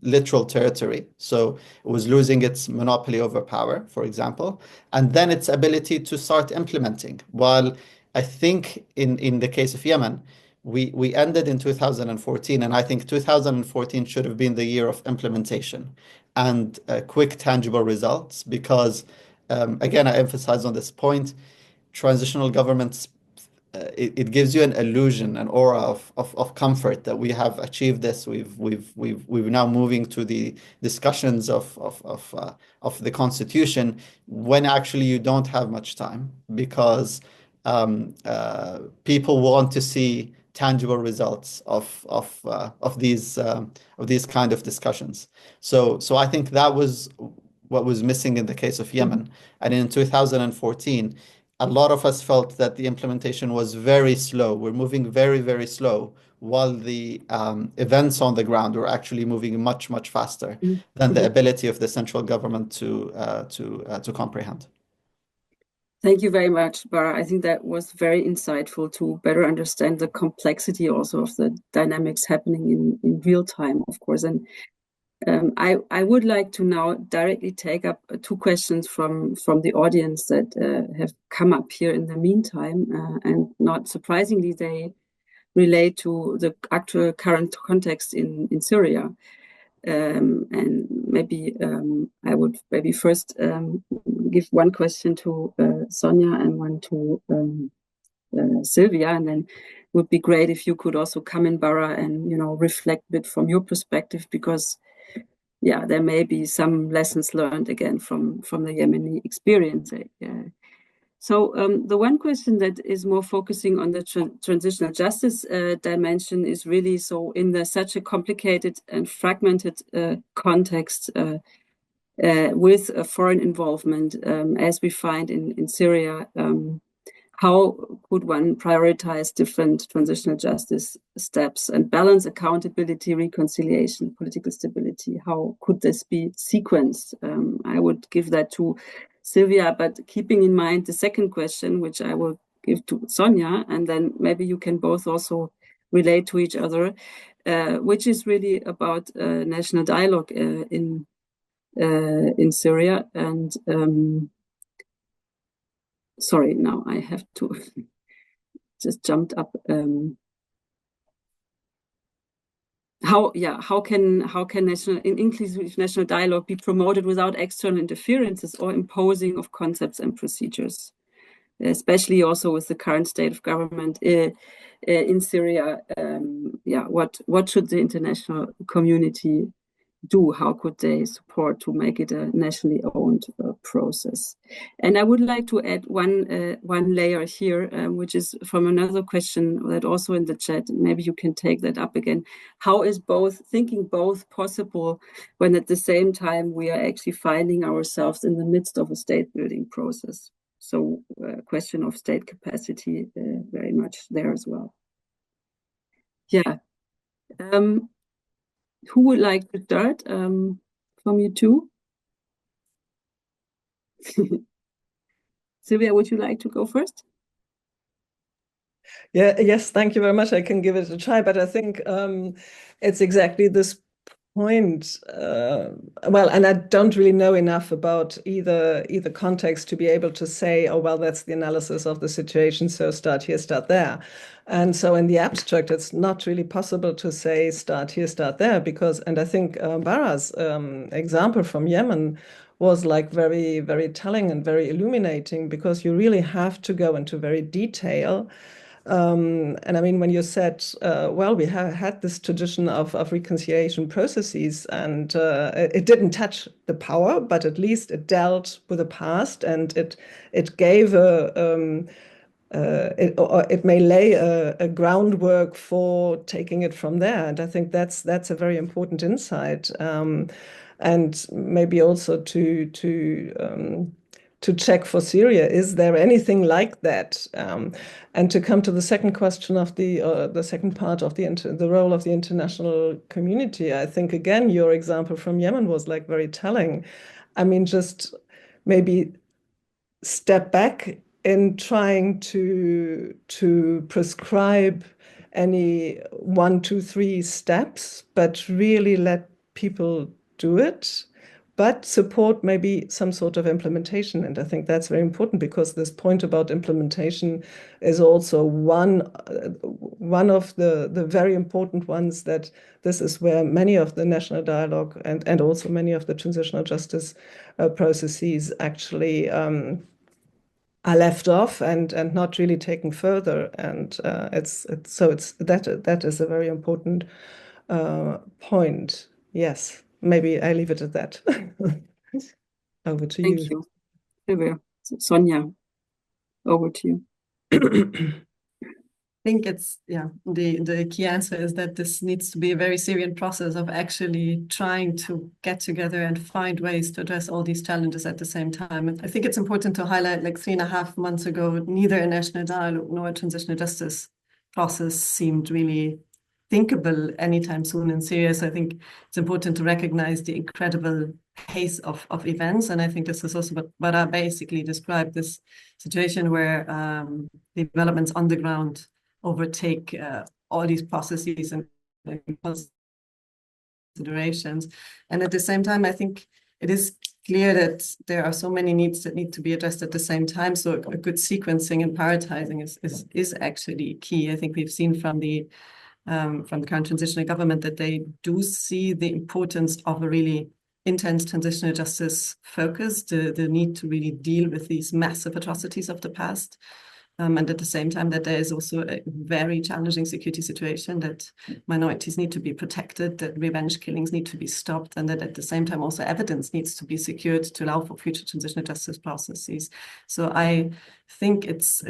S5: literal territory. So it was losing its monopoly over power, for example, and then its ability to start implementing. While I think in the case of Yemen, we ended in 2014, and I think 2014 should have been the year of implementation and quick, tangible results, because again, I emphasize on this point, transitional governments, it gives you an illusion, an aura of comfort that we have achieved this. We're now moving to the discussions of the constitution, when actually you don't have much time, because people want to see tangible results of these kind of discussions. So I think that was what was missing in the case of Yemen. And in 2014, a lot of us felt that the implementation was very slow. We're moving very, very slow, while the events on the ground were actually moving much, much faster than the ability of the central government to comprehend.
S2: Thank you very much, Bara. I think that was very insightful to better understand the complexity also of the dynamics happening in real time, of course. And I would like to now directly take up two questions from the audience that have come up here in the meantime, and not surprisingly, they relate to the actual current context in Syria. And maybe I would first give one question to Sonia and one to Sylvia, and then it would be great if you could also come in, Bara, and reflect a bit from your perspective, because there may be some lessons learned again from the Yemeni experience. So the one question that is more focusing on the transitional justice dimension is really, so in such a complicated and fragmented context with foreign involvement, as we find in Syria, how could one prioritize different transitional justice steps and balance accountability, reconciliation, political stability? How could this be sequenced? I would give that to Sylvia, but keeping in mind the second question, which I will give to Sonia, and then maybe you can both also relate to each other, which is really about national dialogue in Syria. And sorry, now I have to just jumped up. How can inclusive national dialogue be promoted without external interferences or imposing of concepts and procedures, especially also with the current state of government in Syria? What should the international community do? How could they support to make it a nationally owned process? And I would like to add one layer here, which is from another question that also in the chat. Maybe you can take that up again. How is thinking both possible when at the same time we are actually finding ourselves in the midst of a state building process? So question of state capacity very much there as well. Yeah. Who would like to start? From you two? Sylvia, would you like to go first?
S4: Yes, thank you very much. I can give it a try, but I think it's exactly this point. Well, and I don't really know enough about either context to be able to say, oh, well, that's the analysis of the situation, so start here, start there. And so in the abstract, it's not really possible to say start here, start there, because, and I think Bara's example from Yemen was like very, very telling and very illuminating, because you really have to go into very detail. And I mean, when you said, well, we have had this tradition of reconciliation processes, and it didn't touch the power, but at least it dealt with the past, and it gave it may lay a groundwork for taking it from there. And I think that's a very important insight, and maybe also to check for Syria, is there anything like that? And to come to the second question of the second part of the role of the international community, I think again your example from Yemen was like very telling. I mean, just maybe step back in trying to prescribe any 1, 2, 3 steps, but really let people do it, but support maybe some sort of implementation. And I think that's very important, because this point about implementation is also one of the very important ones, that this is where many of the national dialogue and also many of the transitional justice processes actually are left off and not really taken further. And that is a very important point. Yes, maybe I leave it at that. Over to you.
S2: Thank you. Sylvia. Sonja, over to you.
S3: I think it's, the key answer is that this needs to be a very serious process of actually trying to get together and find ways to address all these challenges at the same time. And I think it's important to highlight, like 3.5 months ago, neither a national dialogue nor a transitional justice process seemed really thinkable anytime soon in Syria. So I think it's important to recognize the incredible pace of events. And I think this is also what I basically described, this situation where the developments on the ground overtake all these processes and considerations. And at the same time, I think it is clear that there are so many needs that need to be addressed at the same time. So a good sequencing and prioritizing is actually key. I think we've seen from the current transitional government that they do see the importance of a really intense transitional justice focus, the need to really deal with these massive atrocities of the past. And at the same time that there is also a very challenging security situation, that minorities need to be protected, that revenge killings need to be stopped, and that at the same time also evidence needs to be secured to allow for future transitional justice processes. So I think it's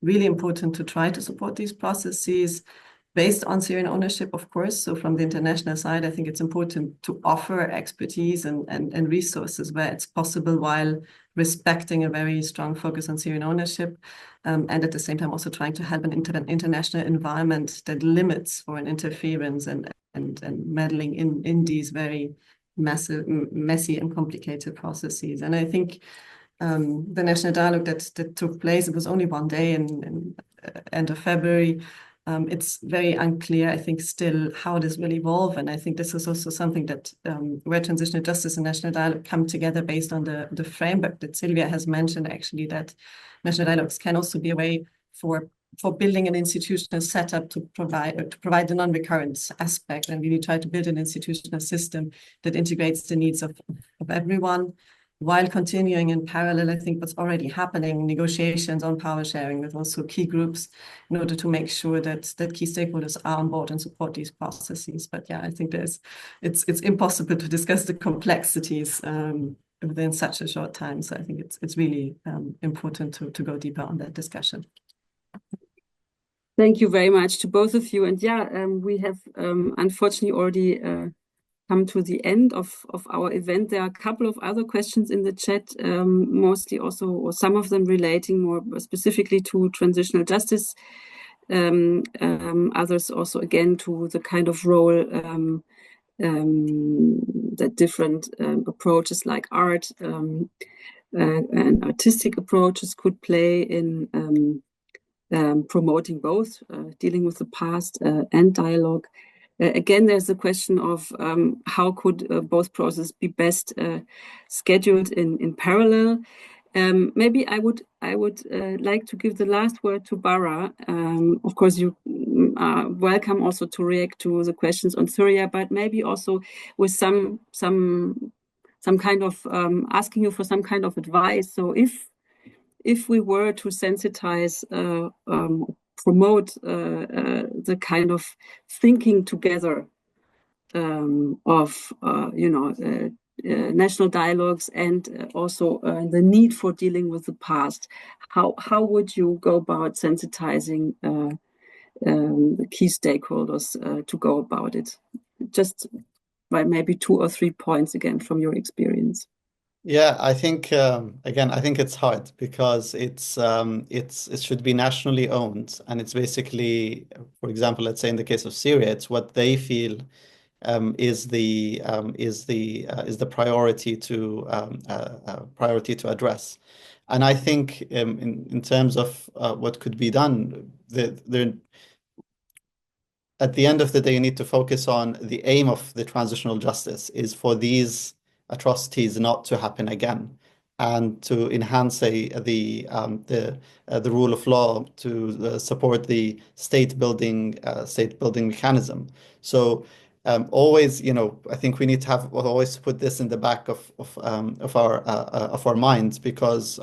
S3: really important to try to support these processes based on Syrian ownership, of course. So from the international side, I think it's important to offer expertise and resources where it's possible, while respecting a very strong focus on Syrian ownership, and at the same time also trying to help an international environment that limits foreign interference and meddling in these very massive, messy and complicated processes. And I think the national dialogue that took place, it was only one day in end of February, It's very unclear, I think, still how this will evolve. And I think this is also something that where transitional justice and national dialogue come together based on the framework that Sylvia has mentioned, actually, that national dialogues can also be a way for building an institutional setup to provide the non-recurrence aspect, and really try to build an institutional system that integrates the needs of everyone, while continuing in parallel, I think, what's already happening, negotiations on power sharing with also key groups, in order to make sure that key stakeholders are on board and support these processes. But yeah, I think it's impossible to discuss the complexities within such a short time. So I think it's really important to go deeper on that discussion.
S2: Thank you very much to both of you. And yeah, we have unfortunately already come to the end of our event. There are a couple of other questions in the chat, mostly also, or some of them relating more specifically to transitional justice. Others also, again, to the kind of role that different approaches like art and artistic approaches could play in promoting both dealing with the past and dialogue. Again, there's the question of how could both processes be best scheduled in parallel. Maybe I would like to give the last word to Bara. Of course, you are welcome also to react to the questions on Syria, but maybe also with some kind of asking you for some kind of advice. So if we were to sensitize, promote the kind of thinking together of national dialogues and also the need for dealing with the past, how would you go about sensitizing the key stakeholders to go about it? Just by maybe 2 or 3 points again from your experience.
S5: Yeah, I think again, I think it's hard because it should be nationally owned, and it's basically, for example, let's say in the case of Syria, it's what they feel is the priority to address. And I think in terms of what could be done, at the end of the day, you need to focus on the aim of the transitional justice is for these atrocities not to happen again, and to enhance the rule of law, to support the state building mechanism. So always, I think we need to have always put this in the back of our minds, because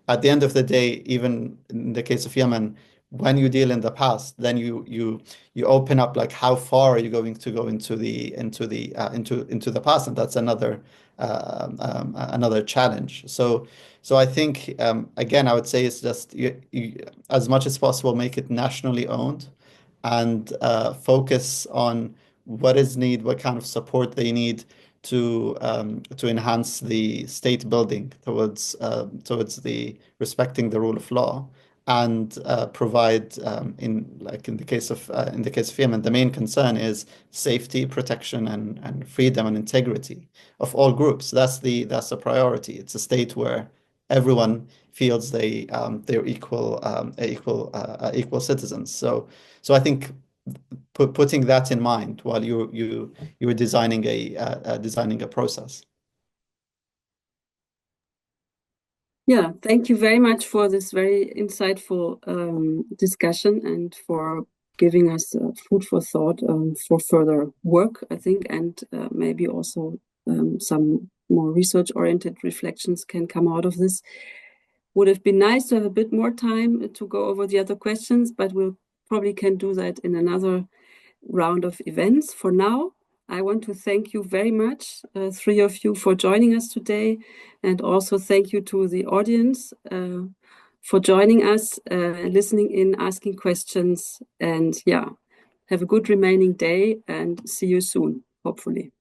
S5: at the end of the day, even in the case of Yemen, when you deal in the past, then you open up, like, how far are you going to go into the past, and that's another challenge. So I think again, I would say it's just as much as possible, make it nationally owned, and focus on what kind of support they need to enhance the state building towards the respecting the rule of law, and provide in the case of Yemen, the main concern is safety, protection, and freedom and integrity of all groups. That's the priority. It's a state where everyone feels they're equal citizens. So I think putting that in mind while you were designing a process.
S2: Yeah, thank you very much for this very insightful discussion, and for giving us food for thought for further work, I think, and maybe also some more research-oriented reflections can come out of this. Would have been nice to have a bit more time to go over the other questions, but we'll probably can do that in another round of events. For now, I want to thank you very much, 3 of you, for joining us today, and also thank you to the audience for joining us, listening in, asking questions, and yeah, have a good remaining day, and see you soon, hopefully.